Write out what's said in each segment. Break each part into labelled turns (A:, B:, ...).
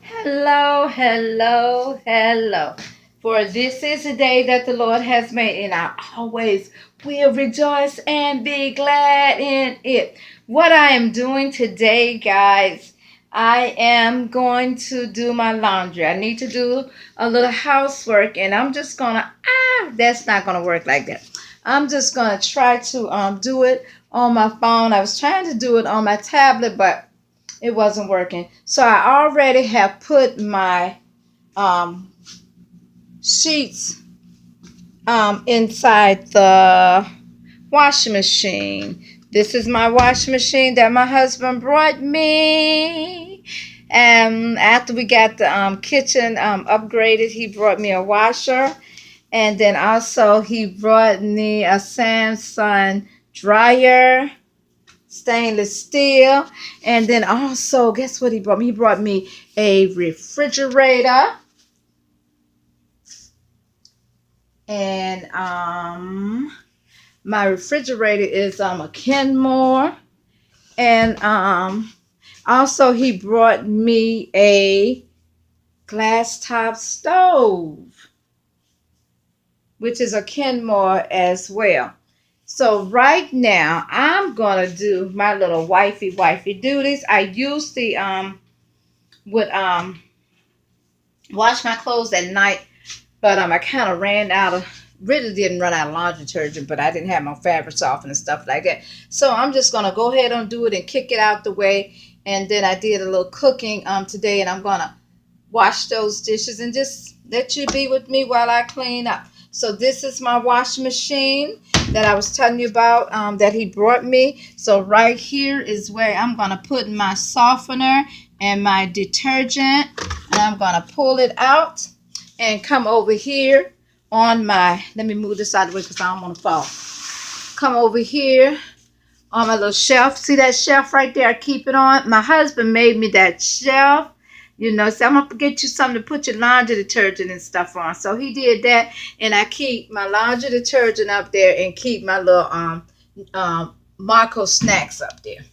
A: Hello, hello, hello. For this is the day that the Lord has made, and I always will rejoice and be glad in it. What I am doing today, guys, I am going to do my laundry. I need to do a little housework, and I'm just gonna, that's not gonna work like that. I'm just gonna try to do it on my phone. I was trying to do it on my tablet, but it wasn't working. So I already have put my um, sheets inside the washing machine. This is my washing machine that my husband brought me. And after we got the kitchen upgraded, he brought me a washer. And then also he brought me a Samsung dryer, stainless steel. And then also, guess what he brought me? He brought me a refrigerator. And my refrigerator is a Kenmore. And also he brought me a glass top stove, which is a Kenmore as well. So right now I'm gonna do my little wifey duties. I usually would wash my clothes at night, but I kind of ran out of, really didn't run out of laundry detergent, but I didn't have my fabric softener and stuff like that. So I'm just gonna go ahead and do it and kick it out the way. And then I did a little cooking today, and I'm gonna wash those dishes and just let you be with me while I clean up. So this is my washing machine that I was telling you about that he brought me. So right here is where I'm gonna put my softener and my detergent, and I'm gonna pull it out and come over here on my, let me move this out of the way because I don't want to fall. Come over here on my little shelf. See that shelf right there? I keep it on. My husband made me that shelf. So I'm going to get you something to put your laundry detergent and stuff on. So he did that, and I keep my laundry detergent up there and keep my little Marco snacks up there.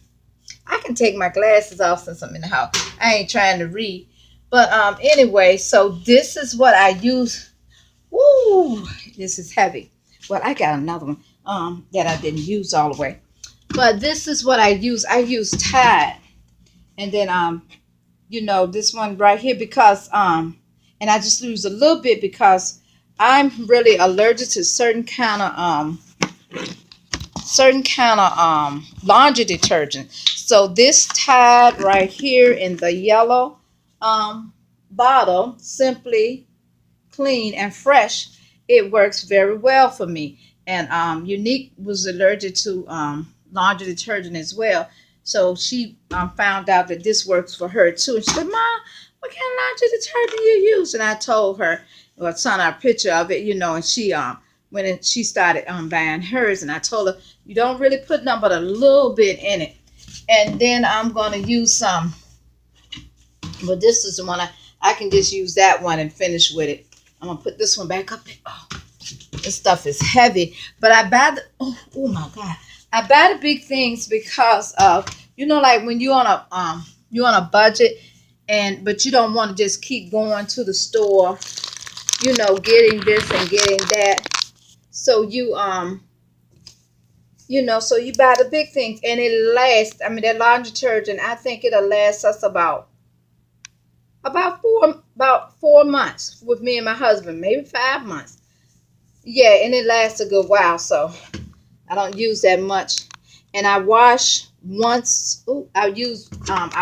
A: I can take my glasses off since I'm in the house. I ain't trying to read. But anyway, so this is what I use. Woo, this is heavy. Well, I got another one that I didn't use all the way. But this is what I use. I use Tide. And then this one right here because and I just use a little bit because I'm really allergic to certain kind of laundry detergent. So this Tide right here in the yellow bottle, Simply Clean and Fresh, it works very well for me. And Unique was allergic to laundry detergent as well. So she found out that this works for her too. And she said, "Mom, what kind of laundry detergent you use?" And I told her, well, sent her a picture of it, and she started buying hers, and I told her, you don't really put nothing but a little bit in it. And then I'm going to use some, but this is the one I can just use that one and finish with it. I'm going to put this one back up there. Oh, this stuff is heavy. But I buy oh my God. I buy the big things because of, like when you're on a budget, but you don't want to just keep going to the store, getting this and getting that. So so you buy the big things, and it lasts. I mean, that laundry detergent, I think it'll last us about 4 months with me and my husband, maybe 5 months. Yeah, and it lasts a good while, so I don't use that much. And I wash once. Ooh, I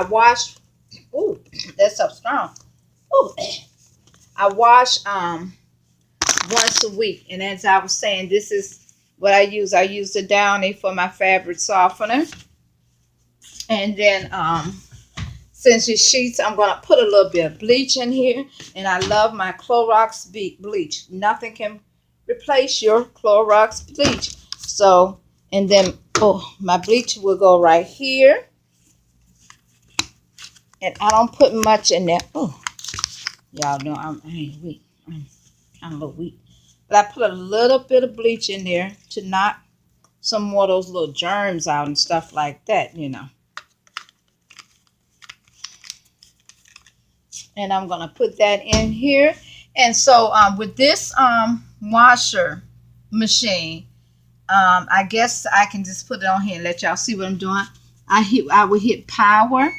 A: wash. Ooh, that's so strong. Ooh, I wash once a week. And as I was saying, this is what I use. I use the Downy for my fabric softener. And then since your sheets, I'm going to put a little bit of bleach in here. And I love my Clorox bleach. Nothing can replace your Clorox bleach. So, and then, my bleach will go right here. And I don't put much in there. Oh, y'all know I ain't weak. I'm a little weak. But I put a little bit of bleach in there to knock some more of those little germs out and stuff like that, And I'm gonna put that in here. And so with this washer machine, I guess I can just put it on here and let y'all see what I'm doing. I would hit power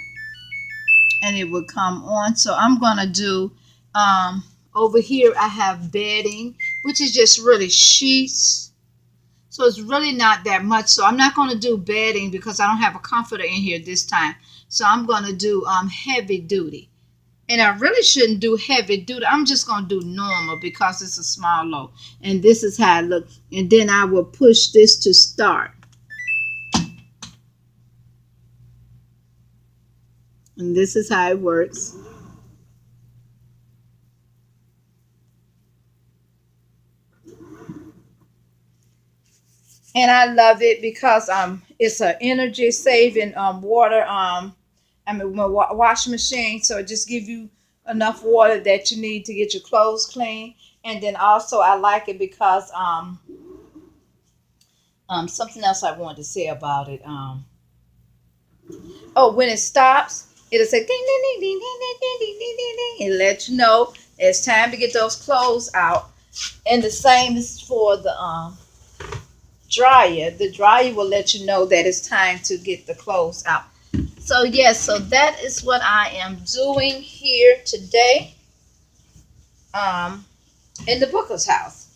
A: and it would come on. So I'm gonna do over here I have bedding, which is just really sheets. So it's really not that much. So I'm not gonna do bedding because I don't have a comforter in here this time. So I'm gonna do heavy duty. And I really shouldn't do heavy duty. I'm just gonna do normal because it's a small load. And this is how it looks. And then I will push this to start. And this is how it works. And I love it because it's an energy saving water washing machine. So it just gives you enough water that you need to get your clothes clean. And then also I like it because something else I wanted to say about it. Oh, when it stops, it'll say ding ding ding ding ding ding ding ding ding ding ding. It lets you know it's time to get those clothes out. And the same is for the dryer. The dryer will let you know that it's time to get the clothes out. So yes, so that is what I am doing here today in the Booker's house.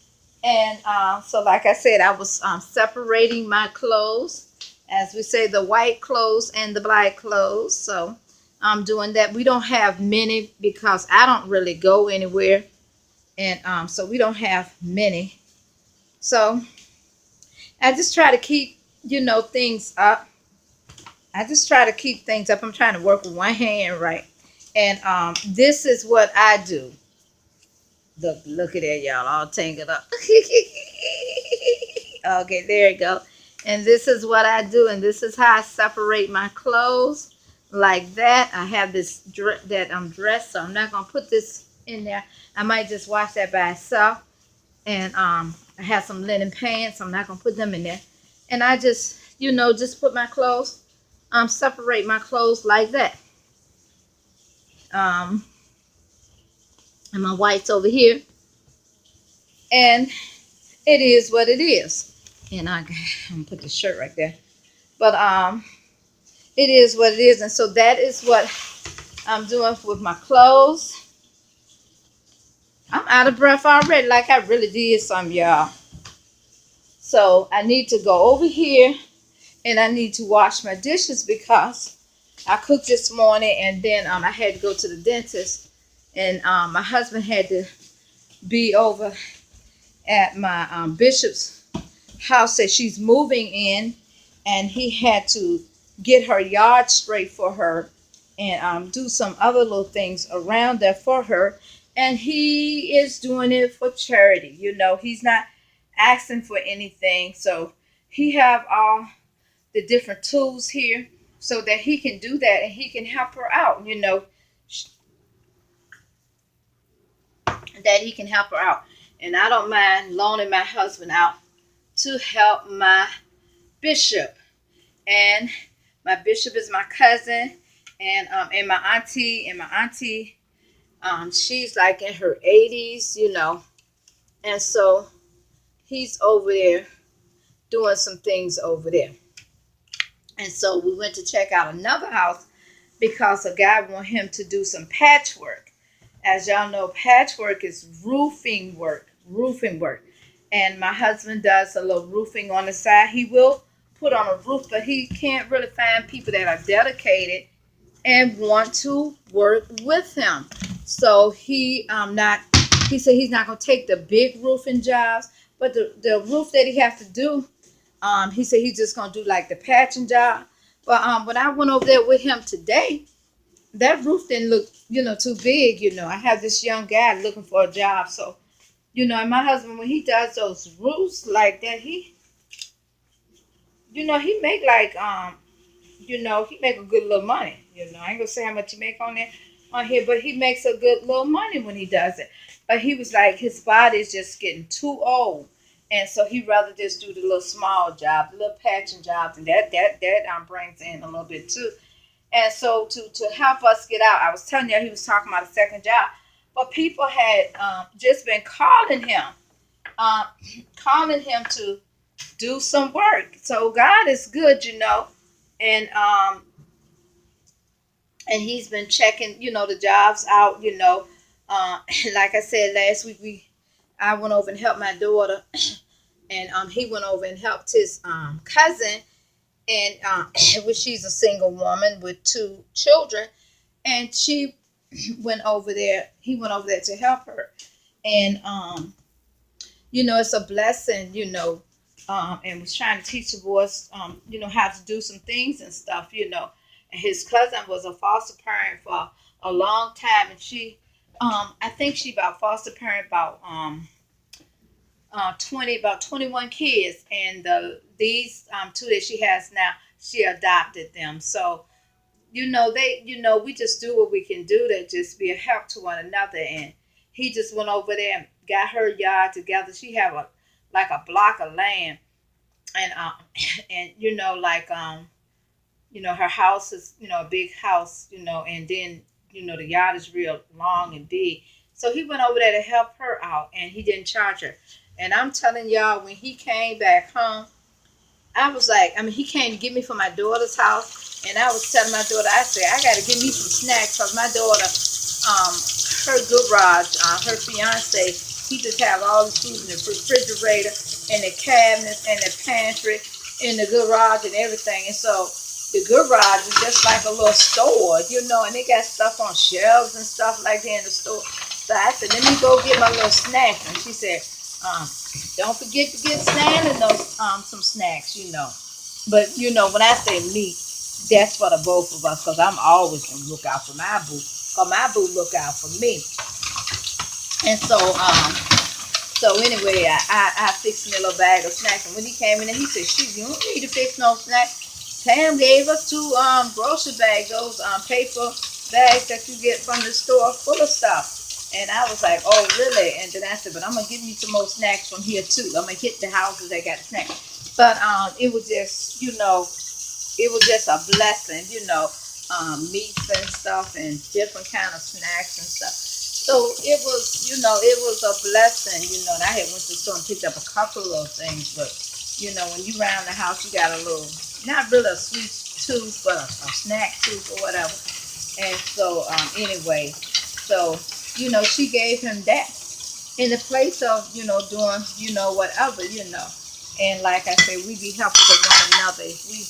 A: And so like I said, I was separating my clothes, as we say, the white clothes and the black clothes. So I'm doing that. We don't have many because I don't really go anywhere. And so we don't have many. So I just try to keep, things up. I just try to keep things up. I'm trying to work with one hand, right? And this is what I do. Look at that, y'all, all tangled up. Okay, there you go. And this is what I do, and this is how I separate my clothes like that. I have this dress, so I'm not gonna put this in there. I might just wash that by itself. And I have some linen pants. I'm not gonna put them in there. And I just, just put my clothes, separate my clothes like that. And my whites over here. And it is what it is. And I'm gonna put the shirt right there. But it is what it is. And so that is what I'm doing with my clothes. I'm out of breath already, like I really did some, y'all. So I need to go over here and I need to wash my dishes because I cooked this morning and then I had to go to the dentist. And my husband had to be over at my bishop's house that she's moving in, and he had to get her yard straight for her and do some other little things around there for her. And he is doing it for charity. He's not asking for anything. So he have all the different tools here so that he can do that and he can help her out, that he can help her out. And I don't mind loaning my husband out to help my bishop. And my bishop is my cousin and my auntie. And my auntie, she's like in her 80s, And so he's over there doing some things over there. And so we went to check out another house because a guy wanted him to do some patchwork. As y'all know, patchwork is roofing work. And my husband does a little roofing on the side. He will put on a roof, but he can't really find people that are dedicated and want to work with him. So he said he's not gonna take the big roofing jobs, but the roof that he has to do, he said he's just gonna do like the patching job. But when I went over there with him today, that roof didn't look, too big. I have this young guy looking for a job. So, and my husband, when he does those roofs like that, he make like, he make a good little money. I ain't gonna say how much he make on here, but he makes a good little money when he does it. But he was like, his body is just getting too old. And so he'd rather just do the little small job, the little patching jobs. And that brings in a little bit too. And so to help us get out, I was telling you he was talking about a second job, but people had just been um, calling him to do some work. So God is good, and and he's been checking, the jobs out, like I said last week, I went over and helped my daughter, and he went over and helped his cousin, and which she's a single woman with two children, and she went over there. He went over there to help her, and it's a blessing, and was trying to teach the boys, how to do some things and stuff, And his cousin was a foster parent for a long time, and I think she about foster parent about 21 kids, and these two that she has now, she adopted them. So we just do what we can do to just be a help to one another. And he just went over there and got her yard together. She have like a block of land, and and her house is a big house, and then the yard is real long and big. So he went over there to help her out, and he didn't charge her. And I'm telling y'all, when he came back home, I was like, he came to get me from my daughter's house, and I was telling my daughter, I said, I got to give me some snacks, because my daughter, her garage, her fiance, he just have all the food in the refrigerator, and the cabinets, and the pantry, in the garage, and everything. And so the garage is just like a little store, and they got stuff on shelves and stuff like that in the store. So I said, let me go get my little snacks. And she said, um, don't forget to get Santa those some snacks. But when I say me, that's for the both of us, because I'm always gonna look out for my boo. Cause my boo look out for me. And so anyway, I fixed me a little bag of snacks, and when he came in, he said, "Shoot, you don't need to fix no snacks. Pam gave us two grocery bags, those paper bags that you get from the store, full of stuff." And I was like, "Oh, really?" And then I said, "But I'm gonna give you some more snacks from here too. I'm gonna hit the houses that got snacks." But it was just, it was just a blessing, meats and stuff, and different kind of snacks and stuff. So it was, it was a blessing, and I had went to the store and picked up a couple of things, but when you round the house, you got a little, not really a sweet tooth, but a snack tooth or whatever. And so anyway, so she gave him that in the place of doing whatever. And like I say, we be helpers of one another. If we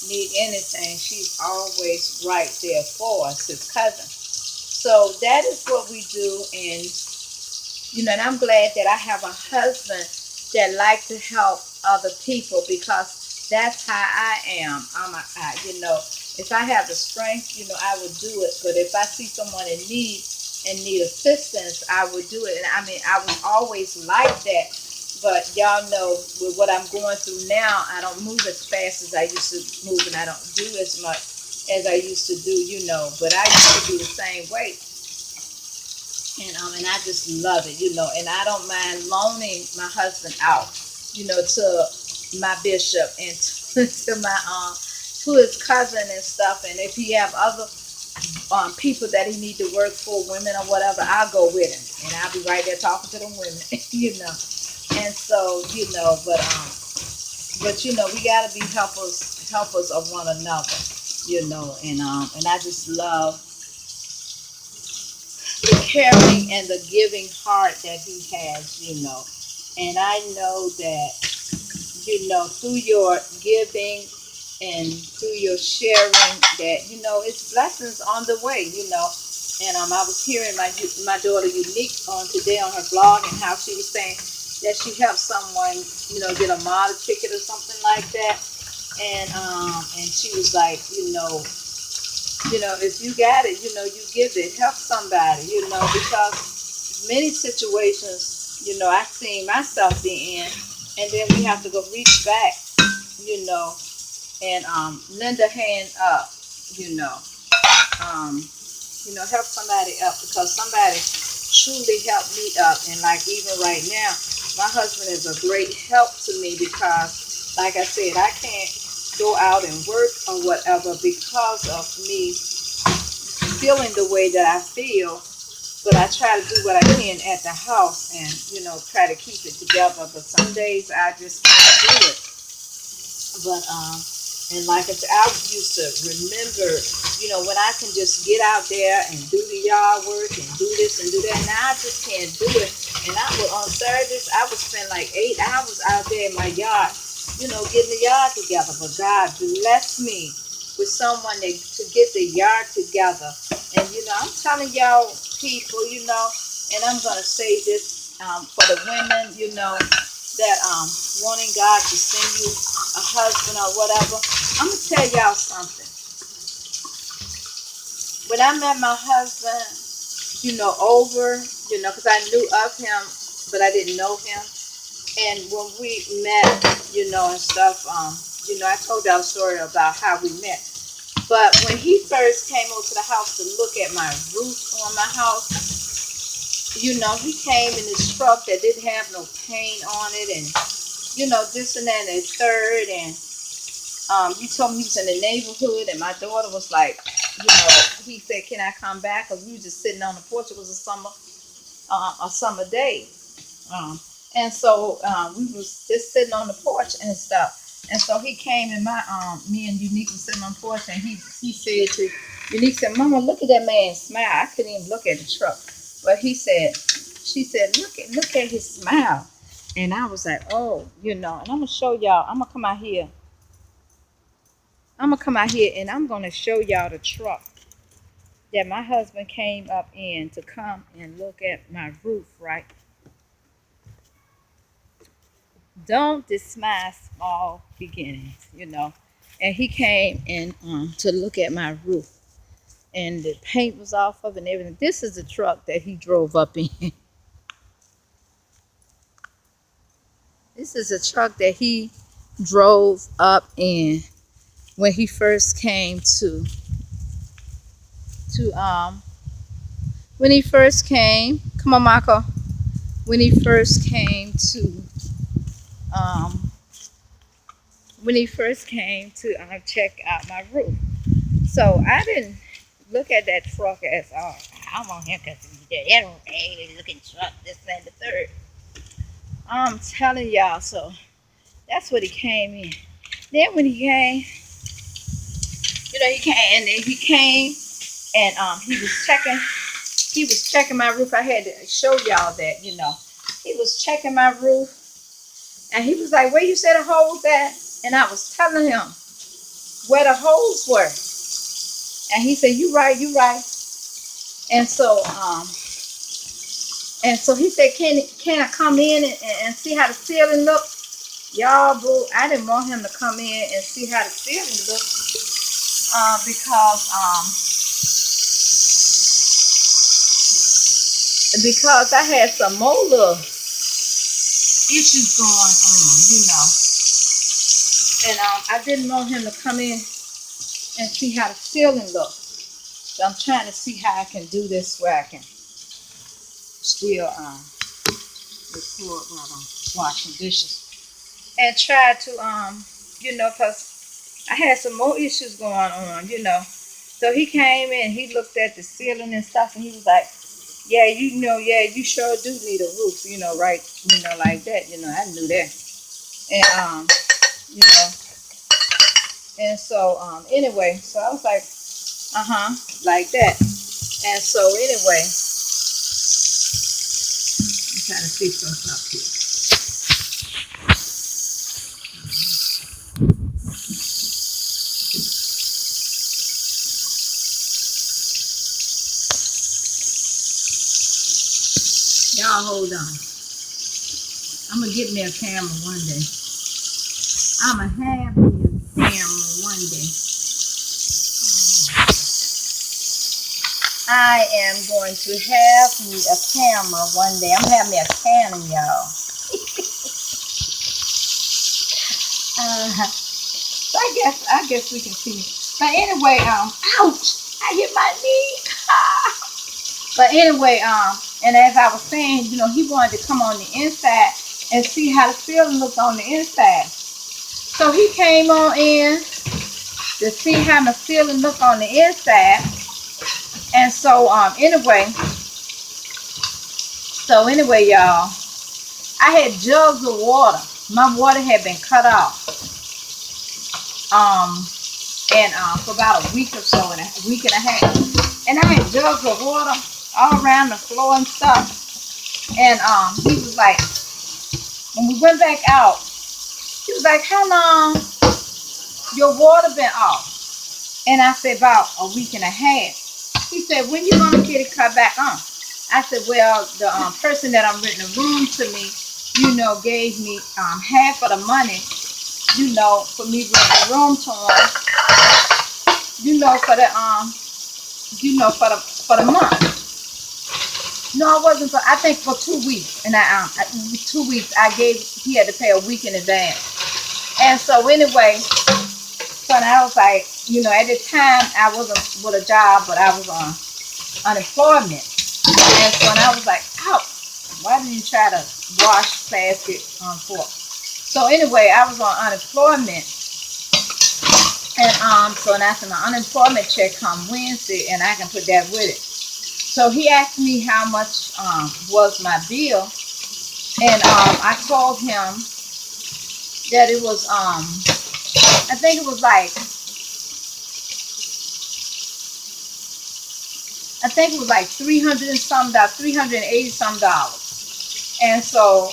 A: need anything, she's always right there for us, his cousin. So that is what we do. And I'm glad that I have a husband that like to help other people, because that's how I am. If I have the strength, I would do it. But if I see someone in need and need assistance, I would do it. And I was always like that. But y'all know, with what I'm going through now, I don't move as fast as I used to move, and I don't do as much as I used to do. But I used to be the same way. And I just love it. And I don't mind loaning my husband out, to my bishop, and to my to his cousin and stuff. And if he have other people that he need to work for, women or whatever, I'll go with him, and I'll be right there talking to them women, And so, but we gotta be helpers of one another, and I just love the caring and the giving heart that he has. And I know that, through your giving and through your sharing, that, it's blessings on the way. And I was hearing my daughter Unique on today on her blog, and how she was saying that she helped someone, get a model ticket or something like that. And she was like, if you got it, you give it, help somebody, because many situations, I've seen myself be in, and then we have to go reach back, and lend a hand up, help somebody up, because somebody truly helped me up. And like even right now, my husband is a great help to me, because like I said, I can't go out and work or whatever because of me feeling the way that I feel. But I try to do what I can at the house and, try to keep it together. But some days I just can't do it. But and like I said, I used to remember, when I can just get out there and do the yard work and do this and do that. Now I just can't do it. And I would on Saturdays I would spend like 8 hours out there in my yard, getting the yard together. But God bless me with someone to get the yard together. And I'm telling y'all people, and I'm gonna say this for the women, that wanting God to send you a husband or whatever. I'm gonna tell y'all something. When I met my husband, because I knew of him, but I didn't know him. And when we met, and stuff, I told y'all a story about how we met. But when he first came over to the house to look at my roof on my house, he came in this truck that didn't have no paint on it, and this and that and the third, and he told me he was in the neighborhood, and my daughter was like, he said, "Can I come back?" Because we were just sitting on the porch. It was a summer day, and so we was just sitting on the porch and stuff. And so he came and me and Unique was sitting on the porch, and he said to Unique, said, "Mama, look at that man smile." I couldn't even look at the truck, but she said, look at his smile. And I was like, oh, and I'm gonna show y'all. I'm gonna come out here and I'm gonna show y'all the truck that my husband came up in to come and look at my roof, right? Don't despise small beginnings, And he came in to look at my roof, and the paint was off of it and everything. This is the truck that he drove up in. This is a truck that he drove up in when he first came to when he first came. Come on, Michael. When he first came to um check out my roof. So I didn't look at that truck as, oh, I want him because that old looking truck, this and the third. I'm telling y'all, so that's what he came in. Then when he came, he came and he was checking my roof. I had to show y'all that, he was checking my roof, and he was like, "Where you said the holes at?" And I was telling him where the holes were, and he said, "You right, you right." And so he said, "Can I come in and see how the ceiling look?" Y'all, boo, I didn't want him to come in and see how the ceiling looked, because I had some molar issues going on, and I didn't want him to come in and see how the ceiling looked. So I'm trying to see how I can do this where I can still record while I'm washing dishes, and try to because I had some more issues going on, So he came in, he looked at the ceiling and stuff, and he was like, "Yeah, you sure do need a roof, right? Like that, I knew that." And you know, and so anyway, so I was like, like that. And so anyway, I'm trying to fix something up here. Y'all hold on. I'm gonna get me a camera one day. I'ma have me a camera one day. I am going to have me a camera one day. I'm gonna have me a Canon, y'all. So I guess we can see. But anyway, ouch! I hit my knee. But anyway, and as I was saying, he wanted to come on the inside and see how the ceiling looked on the inside. So he came on in to see how my ceiling look on the inside. And so anyway, y'all, I had jugs of water. My water had been cut off. For about a week or so, and a week and a half. And I had jugs of water all around the floor and stuff. And he was like, when we went back out, he was like, how long your water been off? And I said, about a week and a half. He said, when you gonna get it cut back on? I said, well, the person that I'm renting a room to me, gave me half of the money, for me renting a room to him, for the month. No, it wasn't for, I think for 2 weeks. And 2 weeks he had to pay a week in advance. And so anyway, so I was like, at the time I wasn't with a job, but I was on unemployment. And so I was like, ouch, why did you try to wash plastic on fork? So anyway, I was on unemployment. And so after my unemployment check come Wednesday, and I can put that with it. So he asked me how much was my bill, and I told him that it was I think it was like 300 and some dollars, $380 some. And so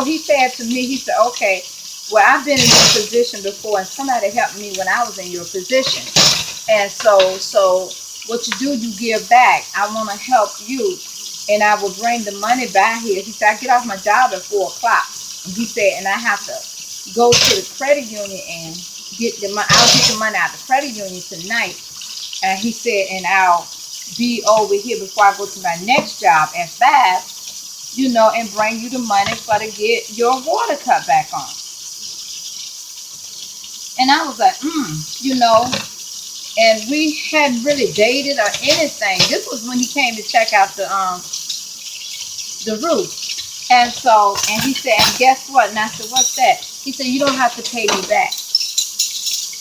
A: he said to me, he said, okay, well, I've been in your position before, and somebody helped me when I was in your position. And so what you do, you give back. I want to help you, and I will bring the money back here. He said, I get off my job at 4 o'clock. And he said, and I have to go to the credit union and get the money. I'll get the money out of the credit union tonight. And he said, and I'll be over here before I go to my next job at 5, and bring you the money for to get your water cut back on. And I was like, and we hadn't really dated or anything. This was when he came to check out the roof. And so, and he said, and guess what? And I said, what's that? He said, you don't have to pay me back.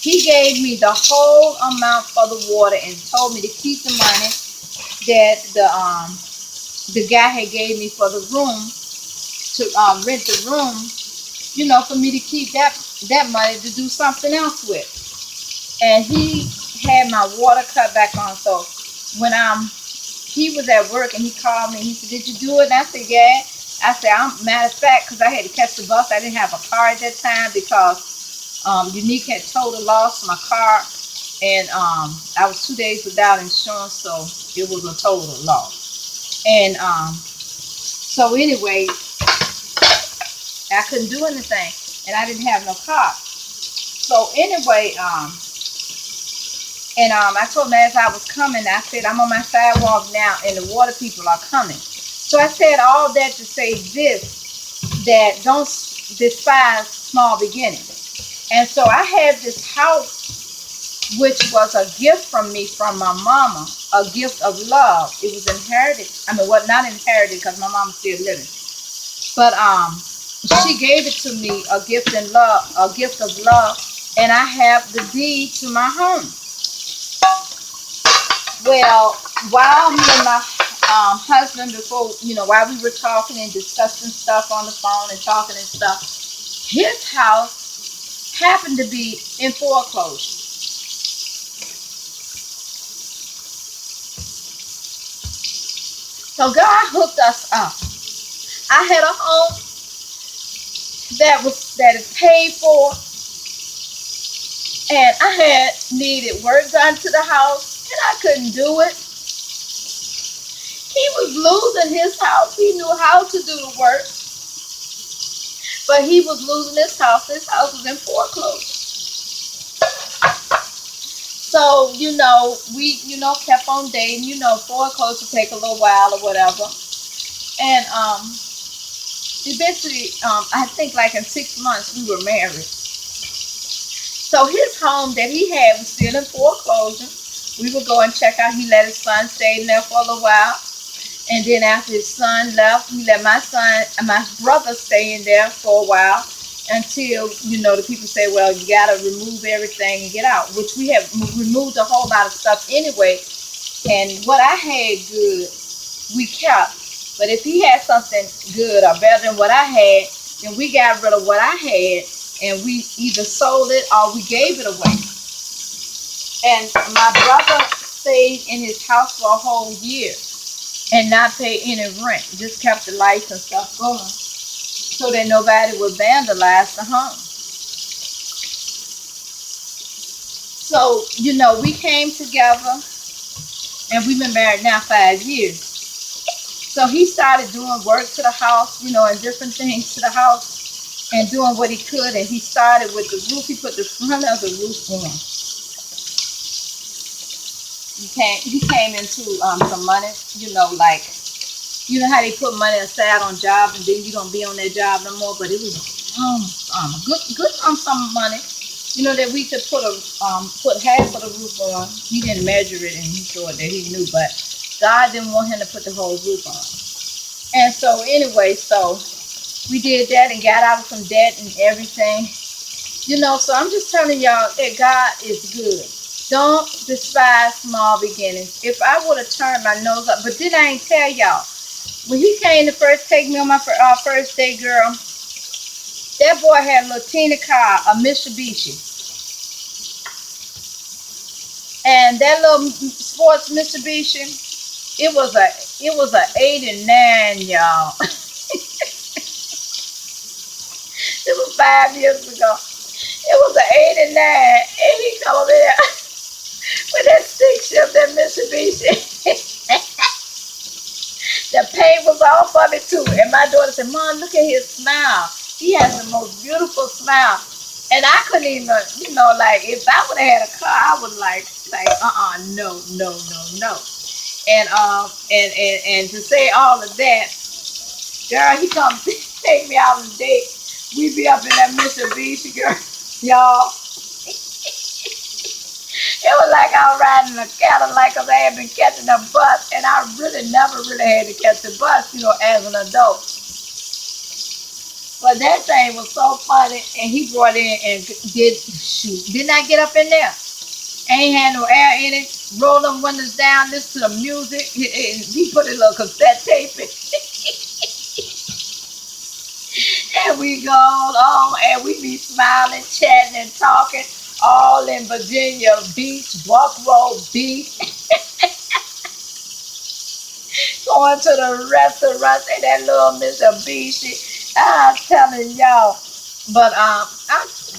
A: He gave me the whole amount for the water and told me to keep the money that the guy had gave me for the room, to rent the room, for me to keep that money to do something else with. And he had my water cut back on. So when he was at work and he called me, he said, did you do it? And I said, yeah. I said, matter of fact, because I had to catch the bus. I didn't have a car at that time because Unique had totally lost my car, and I was 2 days without insurance, so it was a total loss. And so anyway, I couldn't do anything, and I didn't have no car. So anyway, I told him as I was coming, I said, I'm on my sidewalk now, and the water people are coming. So I said all that to say this, that don't despise small beginnings. And so I had this house, which was a gift from me, from my mama, a gift of love. It was inherited. I mean, well, not inherited because my mama's still living. But she gave it to me, a gift of love, and I have the deed to my home. Well, while me and my husband, before, while we were talking and discussing stuff on the phone and talking and stuff, his house happened to be in foreclosure. So God hooked us up. I had a home that is paid for, and I had needed work done to the house, and I couldn't do it. He was losing his house. He knew how to do the work, but he was losing his house. His house was in foreclosure. So, we, kept on dating. Foreclosure take a little while or whatever. And eventually, I think like in 6 months, we were married. So his home that he had was still in foreclosure. We would go and check out. He let his son stay in there for a little while. And then after his son left, he let my brother stay in there for a while. until, the people say, well, you got to remove everything and get out, which we have removed a whole lot of stuff anyway. And what I had good, we kept. But if he had something good or better than what I had, then we got rid of what I had and we either sold it or we gave it away. And my brother stayed in his house for a whole year and not pay any rent. Just kept the lights and stuff going so that nobody would vandalize the home. So, we came together and we've been married now 5 years. So he started doing work to the house, and different things to the house and doing what he could. And he started with the roof. He put the front of the roof on. He came into some money, like, how they put money aside on jobs and then you don't be on that job no more. But it was good some money, that we could put half of the roof on. He didn't measure it and he thought that he knew, but God didn't want him to put the whole roof on. And so anyway, so we did that and got out of some debt and everything. So I'm just telling y'all that God is good. Don't despise small beginnings. If I would have turned my nose up, but then I ain't tell y'all. When he came to first take me on my first day, girl, that boy had a little teeny car, a Mitsubishi. And that little sports Mitsubishi, it was a 89, y'all. It was 5 years ago. It was an 89, and he come over there with that stick shift, that Mitsubishi. The paint was off of it too. And my daughter said, Mom, look at his smile. He has the most beautiful smile. And I couldn't even, like, if I would have had a car, I would no. And to say all of that, girl, he come take me out on a date. We be up in that Mitsubishi, girl, y'all. It was like I was riding a Cadillac because I had been catching a bus, and I really never really had to catch a bus, as an adult. But that thing was so funny, and he brought in and didn't I get up in there? Ain't had no air in it. Roll them windows down, listen to the music. He put a little cassette tape in. And we go on, and we be smiling, chatting, and talking, all in Virginia Beach, Buckrow Beach. Going to the restaurants and that little Mitsubishi. I'm telling y'all. But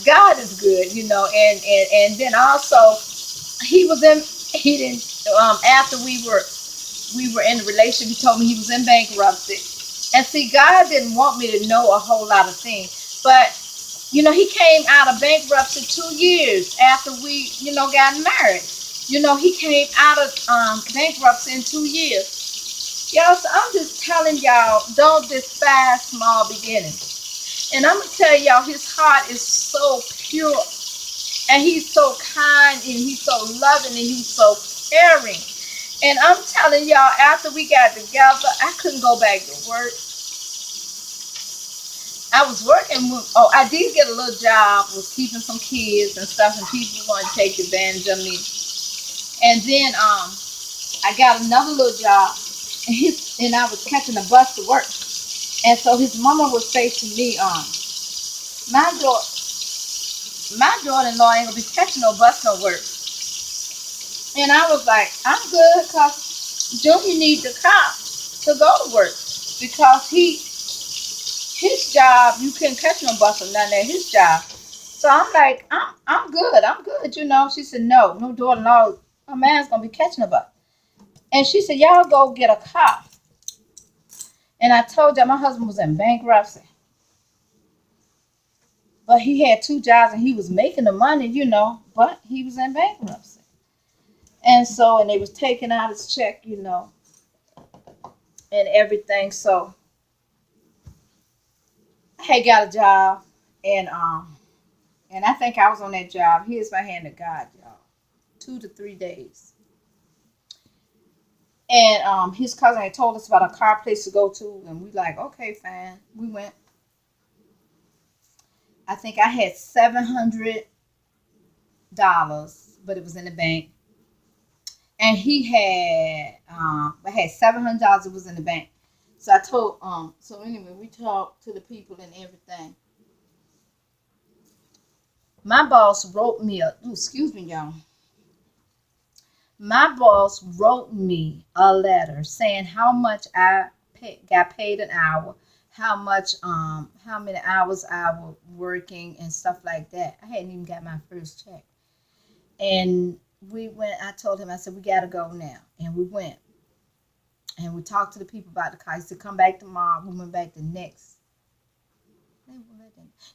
A: God is good, and then also he didn't after we were in a relationship, he told me he was in bankruptcy. And see, God didn't want me to know a whole lot of things. But, he came out of bankruptcy 2 years after we, got married. He came out of bankruptcy in 2 years. Y'all, so I'm just telling y'all, don't despise small beginnings. And I'm going to tell y'all, his heart is so pure. And he's so kind, and he's so loving, and he's so caring. And I'm telling y'all, after we got together, I couldn't go back to work. I was working I did get a little job, was keeping some kids and stuff, and people wanted to take advantage of me. And then I got another little job, and I was catching a bus to work. And so his mama would say to me, my daughter-in-law ain't gonna be catching no bus no work. And I was like, I'm good, because Junior needs the car to go to work, because his job, you couldn't catch no bus or nothing at his job. So I'm like, I'm good. She said, no daughter-in-law, my man's gonna be catching a bus. And she said, y'all go get a car. And I told you my husband was in bankruptcy. But he had 2 jobs and he was making the money, but he was in bankruptcy. And so, and they was taking out his check, and everything. So I had got a job, and I think I was on that job. Here's my hand to God, y'all. 2 to 3 days. And his cousin had told us about a car place to go to, and we like, okay, fine. We went. I think I had $700, but it was in the bank. And he had I had $700. It was in the bank. So I told so anyway, we talked to the people and everything. My boss wrote me a ooh, excuse me, y'all. My boss wrote me a letter saying how much got paid an hour, how many hours I was working and stuff like that. I hadn't even got my first check. And we went, I told him, I said, we gotta go now. And we went. And we talked to the people about the car. He said, come back tomorrow. We went back the next.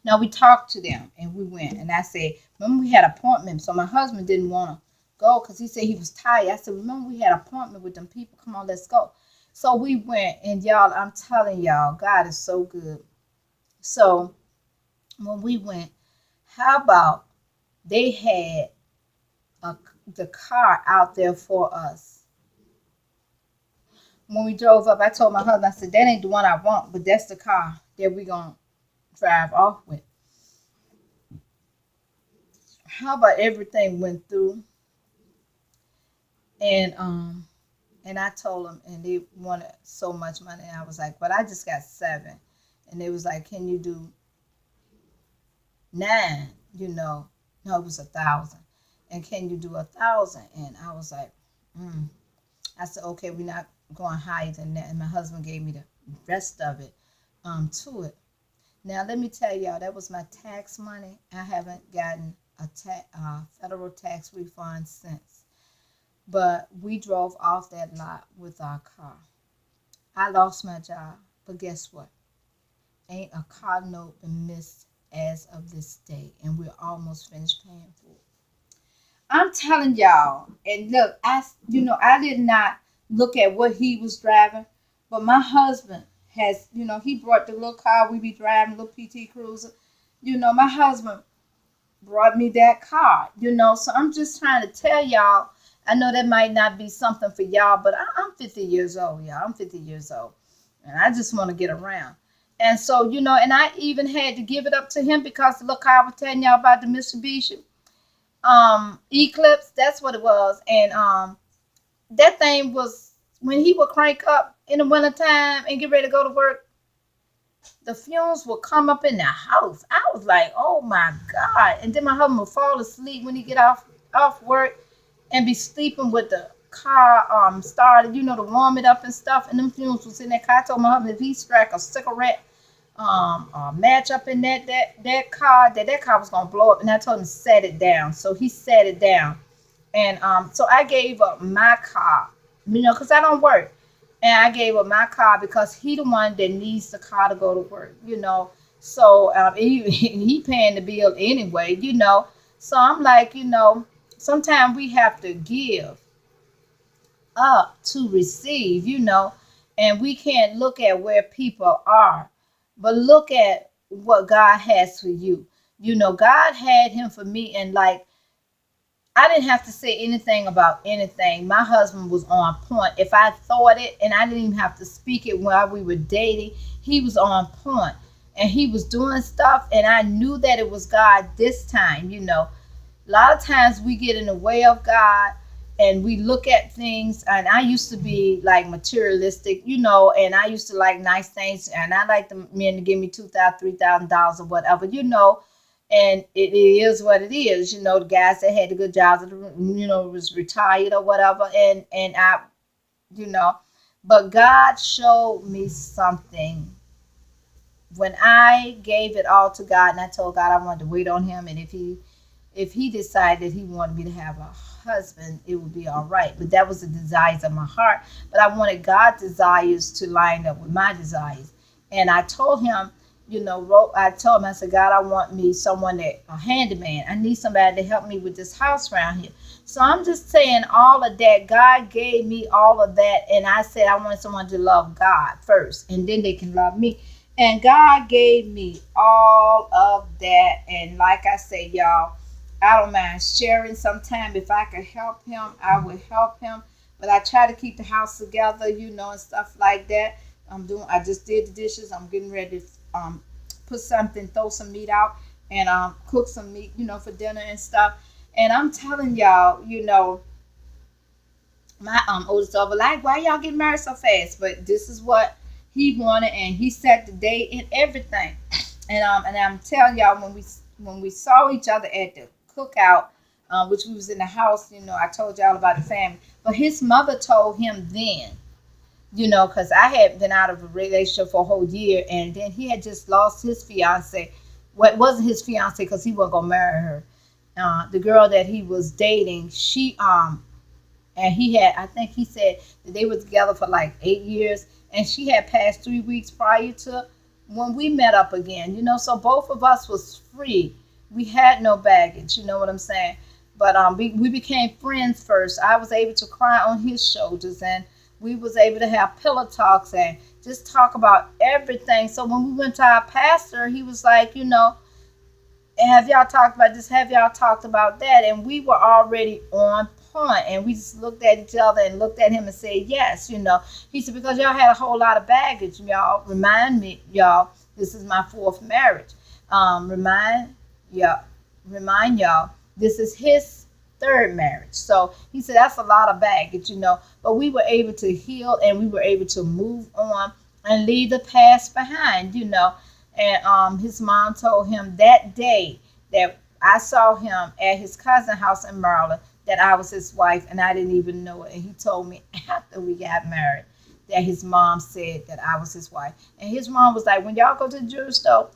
A: No, we talked to them and we went. And I said, remember we had an appointment. So my husband didn't want to go because he said he was tired. I said, remember we had an appointment with them people. Come on, let's go. So we went. And y'all, I'm telling y'all, God is so good. So when we went, how about they had the car out there for us? When we drove up, I told my husband, I said, that ain't the one I want, but that's the car that we going to drive off with. How about everything went through? And I told them, and they wanted so much money. And I was like, but I just got 7. And they was like, can you do 9? No, it was 1,000. And can you do 1,000? And I was like, I said, okay, we're not going higher than that. And my husband gave me the rest of it to it. Now, let me tell y'all, that was my tax money. I haven't gotten a federal tax refund since. But we drove off that lot with our car. I lost my job, but guess what? Ain't a car note been missed as of this day, and we're almost finished paying for it. I'm telling y'all, and look, I did not look at what he was driving, but my husband has, he brought the little car we be driving, little PT Cruiser. My husband brought me that car, so I'm just trying to tell y'all, I know that might not be something for y'all, but I'm 50 years old, y'all. I'm 50 years old, and I just want to get around. And so, and I even had to give it up to him because the little car I was telling y'all about the Mitsubishi Eclipse, that's what it was. And that thing was, when he would crank up in the wintertime and get ready to go to work, the fumes would come up in the house. I was like, oh my God. And then my husband would fall asleep when he get off work and be sleeping with the car started, to warm it up and stuff. And them fumes was in that car. I told my husband if he struck a cigarette match up in that car, that car was gonna blow up. And I told him to set it down. So he set it down. And so I gave up my car, because I don't work. And I gave up my car because he the one that needs the car to go to work, So he paying the bill anyway. So I'm like, sometimes we have to give up to receive, and we can't look at where people are, but look at what God has for you. God had him for me, and like, I didn't have to say anything about anything. My husband was on point. If I thought it, and I didn't even have to speak it while we were dating, he was on point. And he was doing stuff, and I knew that it was God this time. A lot of times we get in the way of God, and we look at things, and I used to be like materialistic, and I used to like nice things, and I like the men to give me $2,000, $3,000 or whatever, and it is what it is. The guys that had the good jobs, was retired or whatever, and I, but God showed me something when I gave it all to God, and I told God I wanted to wait on him, and if he decided he wanted me to have a husband, it would be all right. But that was the desires of my heart. But I wanted God's desires to line up with my desires. And I told him, I told him, I said, God, I want me someone a handyman. I need somebody to help me with this house around here. So I'm just saying all of that. God gave me all of that. And I said, I want someone to love God first, and then they can love me. And God gave me all of that. And like I say, y'all, I don't mind sharing sometime. If I could help him, I would help him. But I try to keep the house together, and stuff like that. I just did the dishes. I'm getting ready to throw some meat out. and cook some meat, for dinner and stuff. And I'm telling y'all, my oldest daughter like, why y'all get married so fast? But this is what he wanted, and he set the date and everything. And I'm telling y'all, when we saw each other at the cookout, which we was in the house, I told y'all about the family. But his mother told him then, because I had been out of a relationship for a whole year, and then he had just lost his fiance. Well, it wasn't his fiance because he wasn't gonna marry her. The girl that he was dating, and he had, I think he said that they were together for like 8 years, and she had passed 3 weeks prior to when we met up again. So both of us was free. We had no baggage. You know what I'm saying? But we became friends first. I was able to cry on his shoulders, and we was able to have pillow talks and just talk about everything. So when we went to our pastor, he was like, have y'all talked about this? Have y'all talked about that? And we were already on point. And we just looked at each other and looked at him and said, yes. He said, because y'all had a whole lot of baggage. Y'all, remind me, y'all, this is my fourth marriage. Y'all, remind y'all, this is his third marriage. So he said, that's a lot of baggage. But we were able to heal, and we were able to move on and leave the past behind. And his mom told him that day that I saw him at his cousin's house in Maryland that I was his wife, and I didn't even know it. And he told me after we got married that his mom said that I was his wife. And his mom was like, when y'all go to the jewelry store,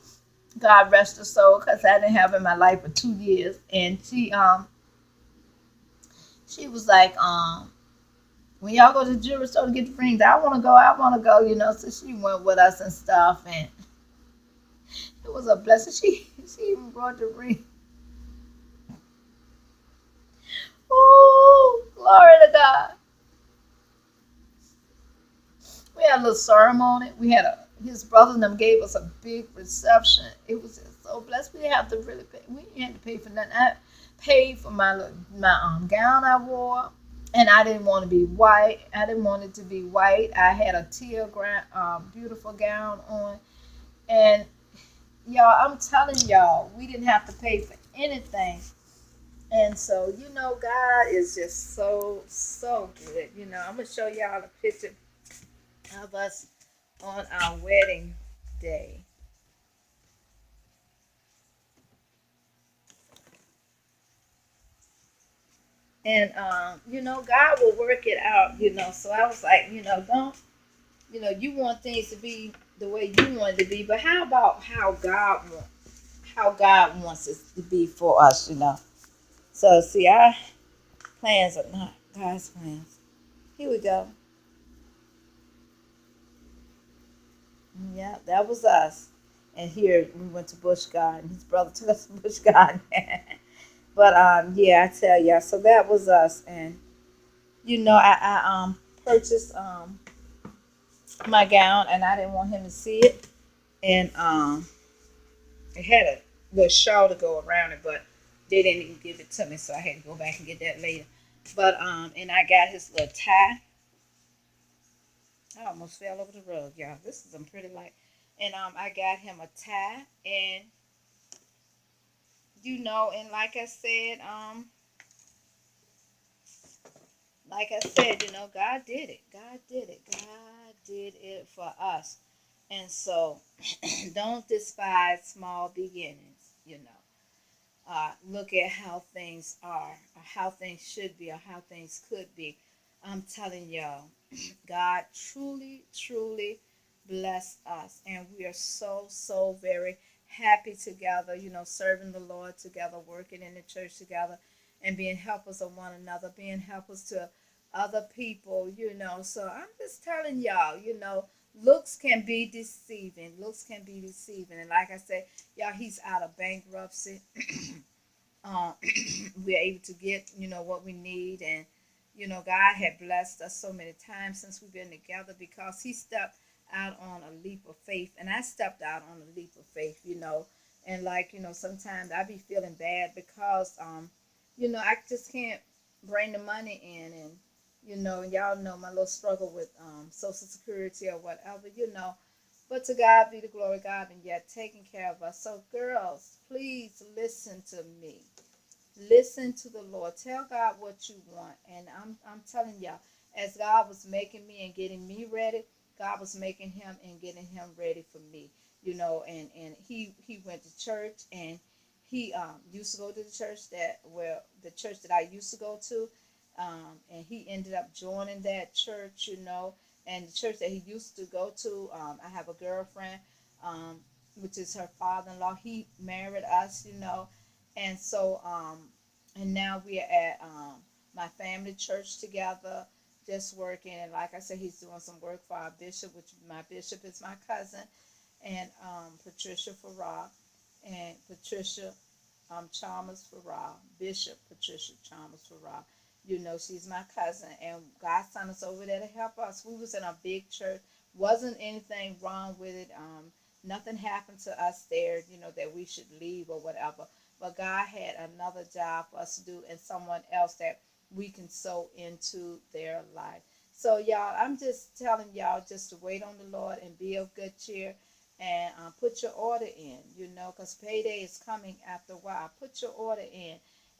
A: God rest her soul, because I didn't have her in my life for 2 years. And she was like, when y'all go to the jewelry store to get the rings, I want to go. So she went with us and stuff, and it was a blessing. She even brought the ring. Oh, glory to God. We had a little ceremony. His brother and them gave us a big reception. It was just so blessed. We didn't have to really pay. We didn't have to pay for nothing. I paid for my gown I wore, and I didn't want to be white. I didn't want it to be white. I had a teal beautiful gown on, and y'all, I'm telling y'all, we didn't have to pay for anything. And so, God is just so, so good. I'm going to show y'all a picture of us on our wedding day. And, God will work it out. So I was like, don't, you want things to be the way you want it to be, but how about how God wants it to be for us? So, see, our plans are not God's plans. Here we go. Yeah, that was us. And here we went to Busch Garden. His brother took us to Busch Garden. But yeah, I tell ya. So that was us. And I purchased my gown, and I didn't want him to see it. And it had a little shawl to go around it, but they didn't even give it to me, so I had to go back and get that later. But and I got his little tie. I almost fell over the rug, y'all. This is pretty light. And I got him a tie, and and like I said, God did it. God did it. God did it for us. And so don't despise small beginnings. Look at how things are, or how things should be, or how things could be. I'm telling y'all, God truly, truly bless us. And we are so, so very happy together, serving the Lord together, working in the church together, and being helpers of one another, being helpers to other people. So I'm just telling y'all, looks can be deceiving. Looks can be deceiving. And like I said, y'all, he's out of bankruptcy. um, we're able to get what we need, and God had blessed us so many times since we've been together, because he stepped out on a leap of faith, and I stepped out on a leap of faith. And like sometimes I be feeling bad because I just can't bring the money in, and y'all know my little struggle with social security or whatever. But to God be the glory, God, and yet taking care of us. So, girls, please listen to me. Listen to the Lord. Tell God what you want. And I'm telling y'all, as God was making me and getting me ready, God was making him and getting him ready for me. And he went to church, and he used to go to the church the church that I used to go to. And he ended up joining that church, and the church that he used to go to, I have a girlfriend, um, which is her father-in-law. He married us, and so and now we are at my family church together, just working. And like I said, he's doing some work for our bishop, which my bishop is my cousin, and Patricia Farrar, and Patricia Chalmers Farrar, Bishop Patricia Chalmers Farrar. She's my cousin, and God sent us over there to help us. We was in a big church. Wasn't anything wrong with it. Nothing happened to us there, that we should leave or whatever. But God had another job for us to do, and someone else that we can sow into their life. So, y'all, I'm just telling y'all just to wait on the Lord and be of good cheer, and put your order in, because payday is coming after a while. Put your order in.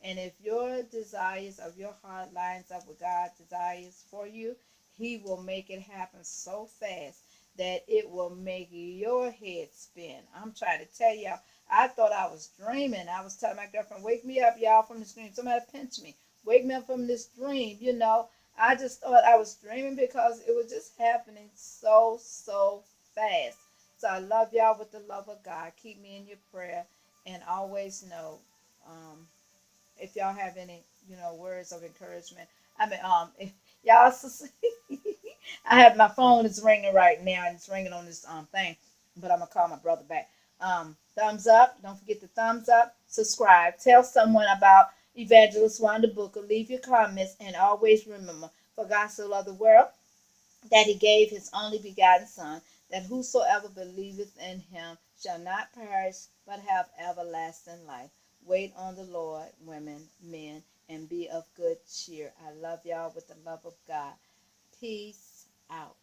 A: And if your desires of your heart lines up with God's desires for you, he will make it happen so fast that it will make your head spin. I'm trying to tell y'all, I thought I was dreaming. I was telling my girlfriend, wake me up, y'all, from this dream. Somebody pinch me. Wake me up from this dream. I just thought I was dreaming because it was just happening so fast. So I love y'all with the love of God. Keep me in your prayer, and always know, if y'all have any, words of encouragement. I mean, if y'all, I have my phone is ringing right now, and it's ringing on this thing, but I'm gonna call my brother back. Thumbs up. Don't forget the thumbs up. Subscribe. Tell someone about Evangelist Wanda Booker. Leave your comments, and always remember, for God so loved the world that he gave his only begotten Son, that whosoever believeth in him shall not perish, but have everlasting life. Wait on the Lord, women, men, and be of good cheer. I love y'all with the love of God. Peace out.